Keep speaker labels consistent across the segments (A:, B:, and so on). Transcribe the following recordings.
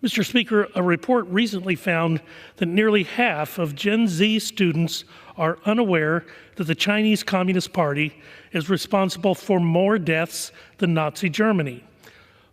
A: Mr. Speaker, a report recently found that nearly half of Gen Z students are unaware that the Chinese Communist Party is responsible for more deaths than Nazi Germany.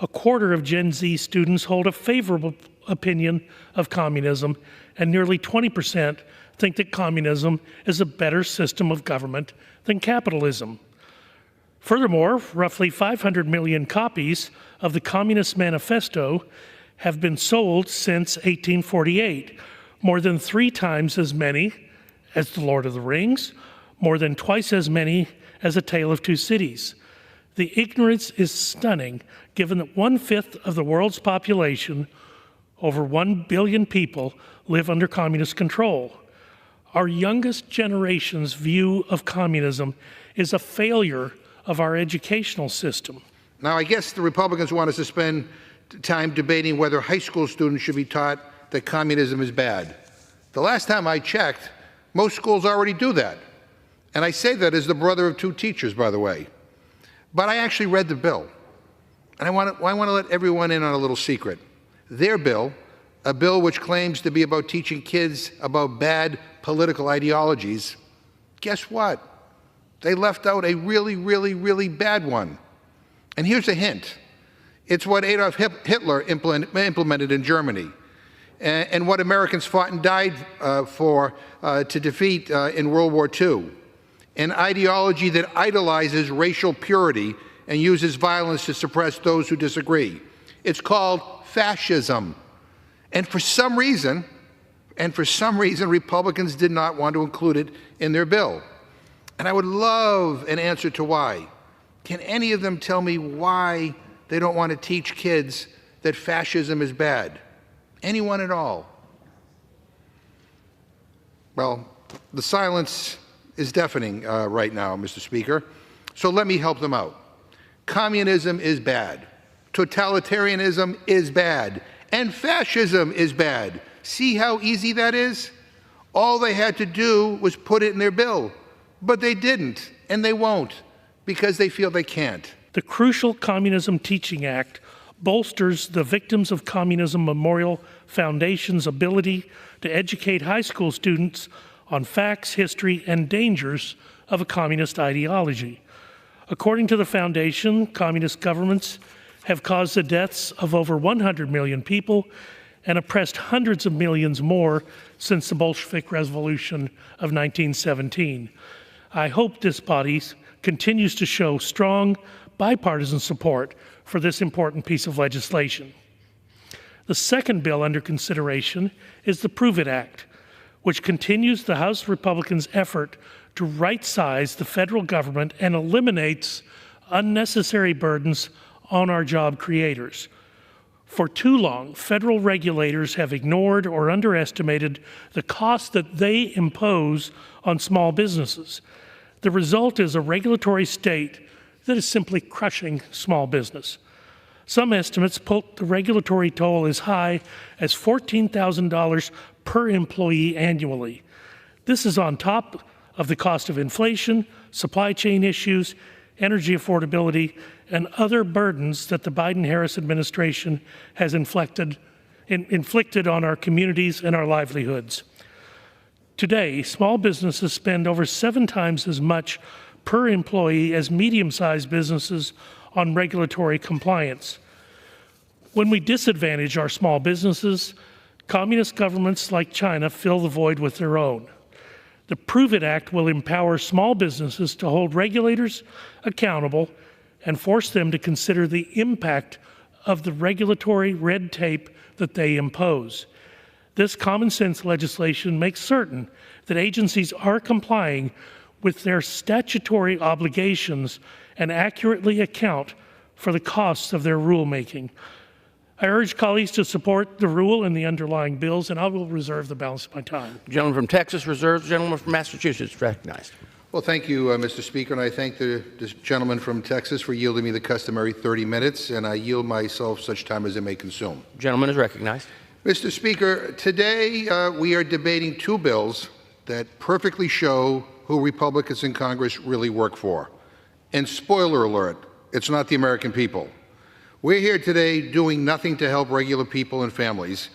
A: A quarter of Gen Z students hold a favorable opinion of communism, and nearly 20% think that communism is a better system of government than capitalism. Furthermore, roughly 500 million copies of the Communist Manifesto have been sold since 1848, more than 3 times as many as The Lord of the Rings, more than twice as many as A Tale of Two Cities. The ignorance is stunning, given that 1/5 of the world's population, over 1 billion people, live under communist control. Our youngest generation's view of communism is a failure of our educational system.
B: Now, I guess the Republicans want us to spend time debating whether high school students should be taught that communism is bad. The last time I checked, most schools already do that. And I say that as the brother of 2 teachers, by the way. But I actually read the bill. And I want to let everyone in on a little secret. Their bill, a bill which claims to be about teaching kids about bad political ideologies, guess what? They left out a really, really, really bad one. And here's a hint. It's what Adolf Hitler implemented in Germany, and what Americans fought and died for to defeat in World War II. An ideology that idolizes racial purity and uses violence to suppress those who disagree. It's called fascism. And for some reason, Republicans did not want to include it in their bill. And I would love an answer to why. Can any of them tell me why they don't want to teach kids that fascism is bad? Anyone at all? Well, the silence is deafening right now, Mr. Speaker, so let me help them out. Communism is bad. Totalitarianism is bad. And fascism is bad. See how easy that is? All they had to do was put it in their bill. But they didn't, and they won't, because they feel they can't.
A: The crucial Communism Teaching Act bolsters the Victims of Communism Memorial Foundation's ability to educate high school students on facts, history, and dangers of a communist ideology. According to the foundation, communist governments have caused the deaths of over 100 million people and oppressed hundreds of millions more since the Bolshevik Revolution of 1917. I hope this body continues to show strong bipartisan support for this important piece of legislation. The second bill under consideration is the Prove It Act, which continues the House Republicans' effort to right-size the federal government and eliminates unnecessary burdens on our job creators. For too long, federal regulators have ignored or underestimated the cost that they impose on small businesses. The result is a regulatory state that is simply crushing small business. Some estimates put the regulatory toll as high as $14,000 per employee annually. This is on top of the cost of inflation, supply chain issues, energy affordability, and other burdens that the Biden-Harris administration has inflicted on our communities and our livelihoods. Today, small businesses spend over 7 times as much per employee as medium-sized businesses on regulatory compliance. When we disadvantage our small businesses, communist governments like China fill the void with their own. The Prove It Act will empower small businesses to hold regulators accountable and force them to consider the impact of the regulatory red tape that they impose. This common sense legislation makes certain that agencies are complying with their statutory obligations and accurately account for the costs of their rulemaking. I urge colleagues to support the rule and the underlying bills, and I will reserve the balance of my time.
C: The gentleman from Texas reserves. The gentleman from Massachusetts recognized.
B: Well, thank you, Mr. Speaker, and I thank the gentleman from Texas for yielding me the customary 30 minutes, and I yield myself such time as it may consume.
C: The gentleman is recognized.
B: Mr. Speaker, today we are debating 2 bills that perfectly show who Republicans in Congress really work for. And spoiler alert, it's not the American people. We're here today doing nothing to help regular people and families.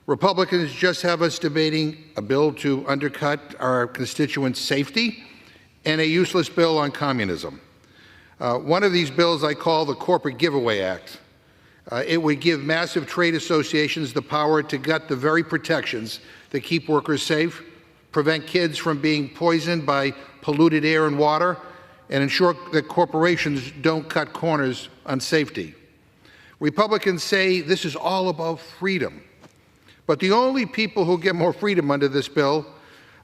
B: Republicans just have us debating a bill to undercut our constituents' safety and a useless bill on communism. One of these bills I call the Corporate Giveaway Act. It would give massive trade associations the power to gut the very protections that keep workers safe, prevent kids from being poisoned by polluted air and water, and ensure that corporations don't cut corners on safety. Republicans say this is all about freedom. But the only people who get more freedom under this bill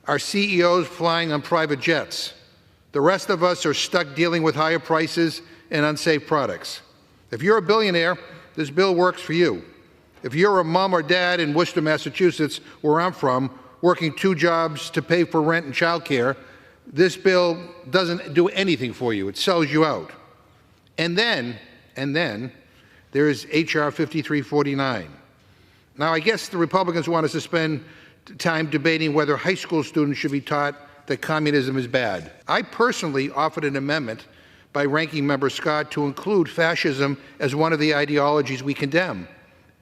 B: are CEOs flying on private jets. The rest of us are stuck dealing with higher prices and unsafe products. If you're a billionaire, this bill works for you. If you're a mom or dad in Worcester, Massachusetts, where I'm from, working 2 jobs to pay for rent and childcare, this bill doesn't do anything for you. It sells you out. And then there is H.R. 5349. Now, I guess the Republicans want us to spend time debating whether high school students should be taught that communism is bad. I personally offered an amendment by Ranking Member Scott to include fascism as one of the ideologies we condemn,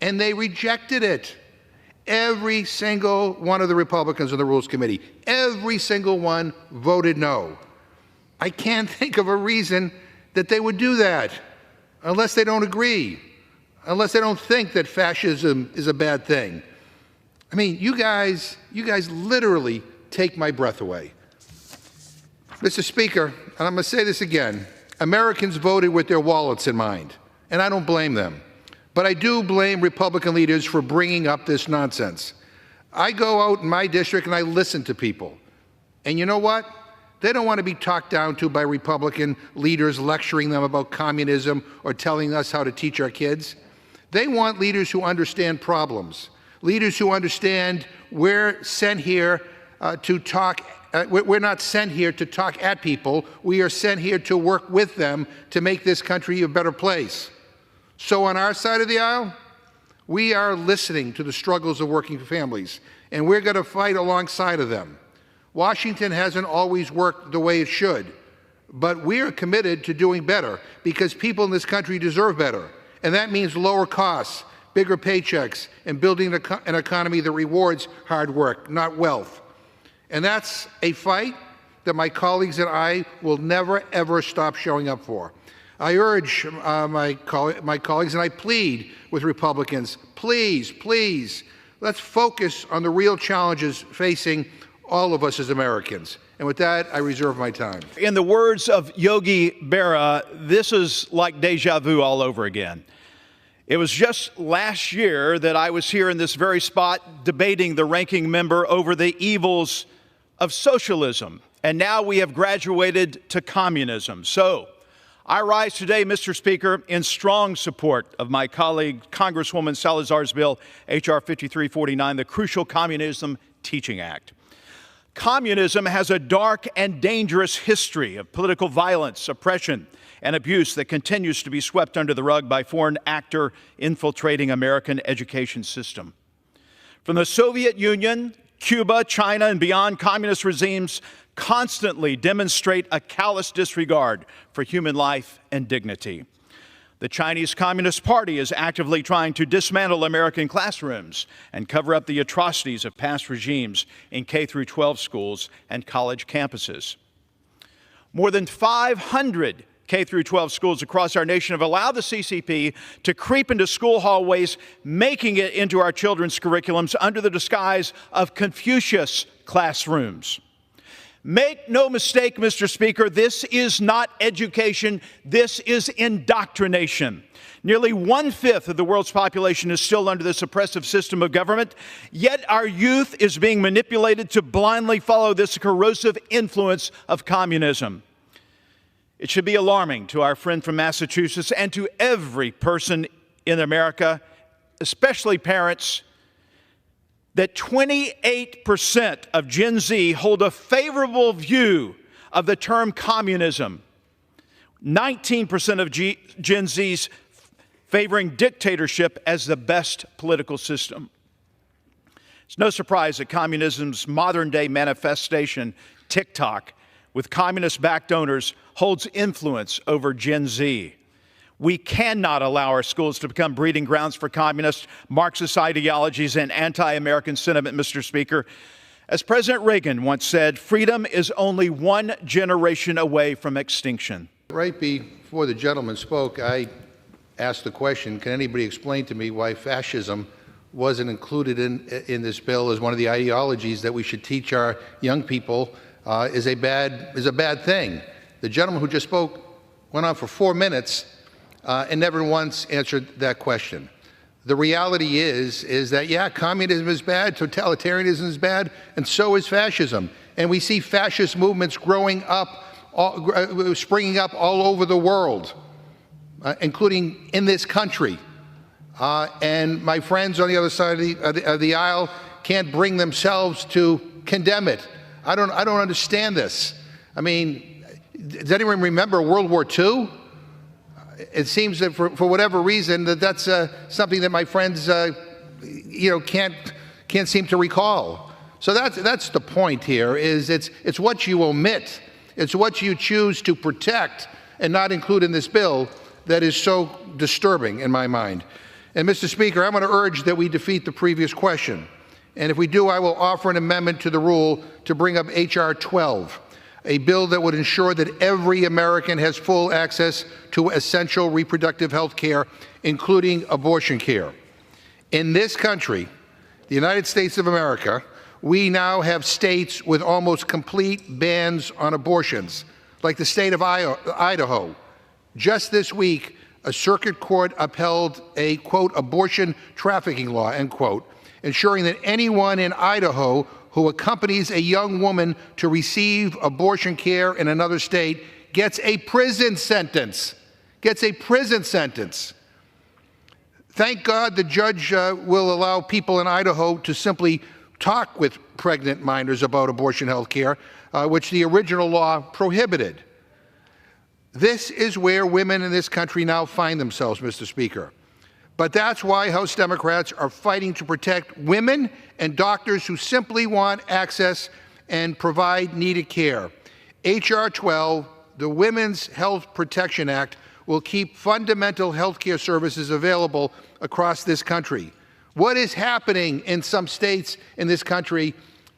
B: and they rejected it. Every single one of the Republicans on the Rules Committee, every single one voted no. I can't think of a reason that they would do that, unless they don't agree, unless they don't think that fascism is a bad thing. I mean, you guys literally take my breath away. Mr. Speaker, and I'm going to say this again, Americans voted with their wallets in mind, and I don't blame them. But I do blame Republican leaders for bringing up this nonsense. I go out in my district and I listen to people. And you know what? They don't want to be talked down to by Republican leaders lecturing them about communism or telling us how to teach our kids. They want leaders who understand problems, leaders who understand we're sent here to talk. We're not sent here to talk at people. We are sent here to work with them to make this country a better place. So on our side of the aisle, we are listening to the struggles of working families, and we're going to fight alongside of them. Washington hasn't always worked the way it should, but we are committed to doing better because people in this country deserve better, and that means lower costs, bigger paychecks, and building an economy that rewards hard work, not wealth. And that's a fight that my colleagues and I will never, ever stop showing up for. I urge my colleagues and I plead with Republicans, please, let's focus on the real challenges facing all of us as Americans. And with that, I reserve my time.
D: In the words of Yogi Berra, this is like deja vu all over again. It was just last year that I was here in this very spot debating the ranking member over the evils of socialism, and now we have graduated to communism. So I rise today, Mr. Speaker, in strong support of my colleague, Congresswoman Salazar's bill, H.R. 5349, the Crucial Communism Teaching Act. Communism has a dark and dangerous history of political violence, oppression, and abuse that continues to be swept under the rug by foreign actor infiltrating American education system. From the Soviet Union, Cuba, China, and beyond, communist regimes constantly demonstrate a callous disregard for human life and dignity. The Chinese Communist Party is actively trying to dismantle American classrooms and cover up the atrocities of past regimes in K-12 schools and college campuses. More than 500 K-12 schools across our nation have allowed the CCP to creep into school hallways, making it into our children's curriculums under the disguise of Confucius classrooms. Make no mistake, Mr. Speaker, this is not education, this is indoctrination. Nearly 1/5 of the world's population is still under this oppressive system of government, yet our youth is being manipulated to blindly follow this corrosive influence of communism. It should be alarming to our friend from Massachusetts and to every person in America, especially parents, that 28% of Gen Z hold a favorable view of the term communism. 19% of Gen Zs favoring dictatorship as the best political system. It's no surprise that communism's modern-day manifestation, TikTok, with communist-backed owners, holds influence over Gen Z. We cannot allow our schools to become breeding grounds for communist, Marxist ideologies and anti-American sentiment, Mr. Speaker. As President Reagan once said, freedom is only one generation away from extinction.
B: Right before the gentleman spoke, I asked the question, can anybody explain to me why fascism wasn't included in this bill as one of the ideologies that we should teach our young people is a bad thing? The gentleman who just spoke went on for 4 minutes and never once answered that question. The reality is that, yeah, communism is bad, totalitarianism is bad, and so is fascism. And we see fascist movements growing up, springing up all over the world, including in this country. And my friends on the other side of the aisle can't bring themselves to condemn it. I don't understand this. I mean, does anyone remember World War II? It seems that for whatever reason that's something that my friends can't seem to recall. So that's the point here. Is it's what you omit, it's what you choose to protect and not include in this bill that is so disturbing in my mind. And Mr. Speaker, I'm going to urge that we defeat the previous question. And if we do, I will offer an amendment to the rule to bring up H.R. 12. A bill that would ensure that every American has full access to essential reproductive health care, including abortion care. In this country, the United States of America, we now have states with almost complete bans on abortions, like the state of Idaho. Just this week, a circuit court upheld a, quote, abortion trafficking law, end quote, ensuring that anyone in Idaho who accompanies a young woman to receive abortion care in another state gets a prison sentence. Gets a prison sentence. Thank God the judge will allow people in Idaho to simply talk with pregnant minors about abortion health care, which the original law prohibited. This is where women in this country now find themselves, Mr. Speaker. But that's why House Democrats are fighting to protect women and doctors who simply want access and provide needed care. H.R. 12, the Women's Health Protection Act, will keep fundamental health care services available across this country. What is happening in some states in this country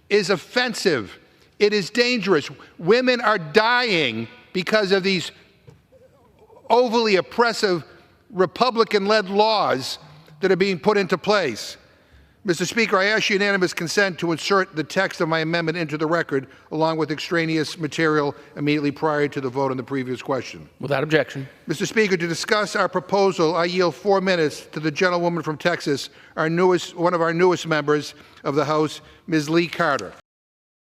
B: is offensive. It is dangerous. Women are dying because of these overly oppressive Republican-led laws that are being put into place. Mr. Speaker, I ask unanimous consent to insert the text of my amendment into the record, along with extraneous material immediately prior to the vote on the previous question.
C: Without objection.
B: Mr. Speaker, to discuss our proposal, I yield 4 minutes to the gentlewoman from Texas, one of our newest members of the House, Ms. Lee Carter.